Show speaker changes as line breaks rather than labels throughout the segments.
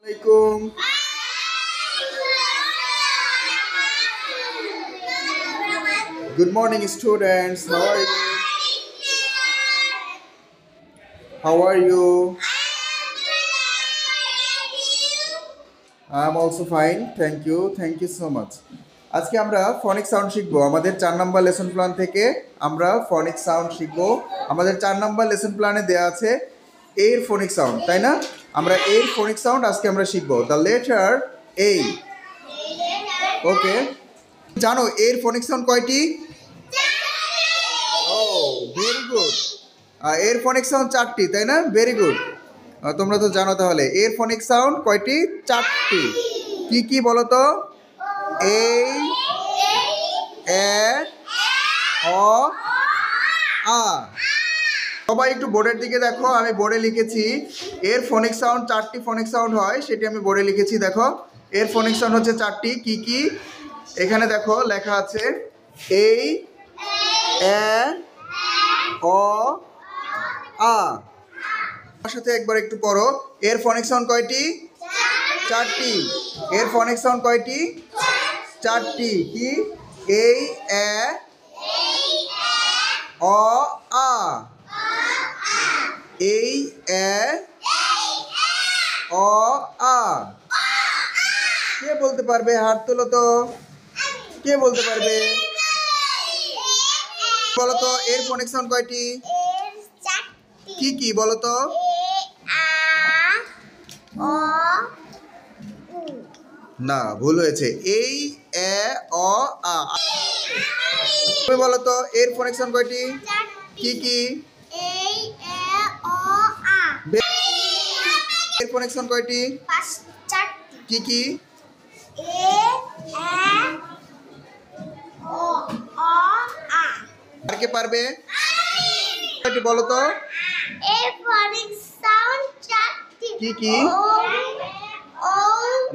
Alaikum. Good morning, students. How are you? How are you? I'm also fine. Thank you. Thank you so much. আজকে আমরা ফনিক sound শিখবো আমাদের 4 number lesson plan থেকে আমরা ফনিক sound শিখবো আমাদের 4 নাম্বার লেসন প্ল্যানে দেয়া আছে এর ফনিক সাউন্ড তাই না আমরা এর ফনিক সাউন্ড আজকে আমরা শিখবো দ্য লেটার এ ওকে জানো এর ফনিক সাউন্ড কয়টি ও ভেরি গুড এর ফনিক সাউন্ড 4টি তাই না ভেরি গুড তোমরা তো জানো তাহলে এর ফনিক সাউন্ড কয়টি 4টি কি কি বলো তো এই এ অ আ সবাই একটু বোর্ডের দিকে দেখো আমি বোর্ডে লিখেছি এর ফনিক সাউন্ড 4টি ফনিক সাউন্ড হয় সেটি আমি বোর্ডে লিখেছি দেখো এর ফনিক সাউন্ড হচ্ছে 4টি কি কি এখানে দেখো লেখা আছে এই এ অ আ আমার সাথে একবার একটু পড়ো এর ফনিক সাউন্ড কয়টি 4টি এর ফনিক সাউন্ড কয়টি 4টি কি এই এ অ আ এই এ অ আ কে বলতে পারবে হাত তোলো তো কে বলতে পারবে বলো তো এর ফনিক সাউন্ড কয়টি কি কি বলো তো না ভুল হয়েছে এই এ অ আ তুমি বলো তো এর ফনিক সাউন্ড কয়টি কি কি এর ফনিক সাউন্ড কয়টি কি কি আর কে পারবে কয়টি বলো তো কি কি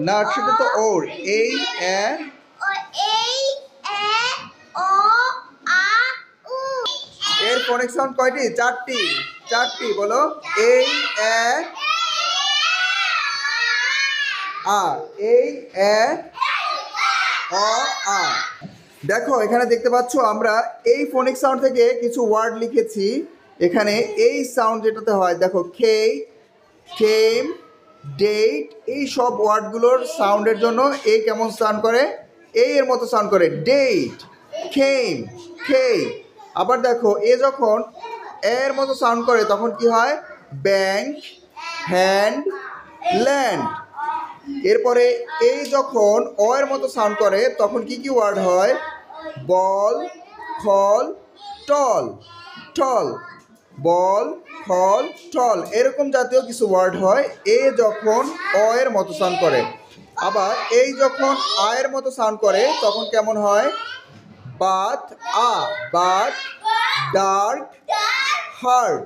না সেটা তো ওর এই এ এর ফনিক সাউন্ড কয়টি 4টি বলো এই এ আ এই এ অ আ দেখো এখানে দেখতে পাচ্ছ আমরা এই ফনিক সাউন্ড থেকে কিছু ওয়ার্ড লিখেছি এখানে এই সাউন্ড যেটাতে হয় দেখো কেম ডেট এই সব ওয়ার্ডগুলোর সাউন্ডের জন্য এই কেমন সাউন্ড করে এই এর মতো সাউন্ড করে ডেট কেম আবার দেখো এ যখন এর মতো সাউন্ড করে তখন কি হয় ব্যাংক হ্যান্ড ল্যান্ড এরপরে এই যখন অ এর মতো সাউন্ড করে তখন কি কি ওয়ার্ড হয় বল খল টল বল খল টল এরকম জাতীয় কিছু ওয়ার্ড হয় এ যখন অ এর মতো সাউন্ড করে আবার এই যখন আ এর মতো সাউন্ড করে তখন কেমন হয় বাত ডার্ক হার্ড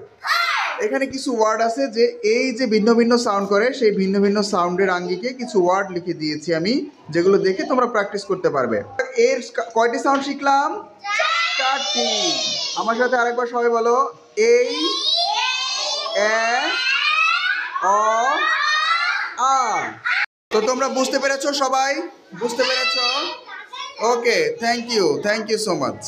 এখানে কিছু ওয়ার্ড আছে যে এই যে ভিন্ন ভিন্ন সাউন্ড করে সেই ভিন্ন ভিন্ন সাউন্ডের আঙ্গিকে কিছু ওয়ার্ড লিখে দিয়েছি আমি যেগুলো দেখে তোমরা প্র্যাকটিস করতে পারবে এর কয়টি সাউন্ড শিখলাম 4টি আমার সাথে আরেকবার সবাই বলো এই এ অ আ তো তোমরা বুঝতে পেরেছো সবাই বুঝতে পেরেছো okay thank you so much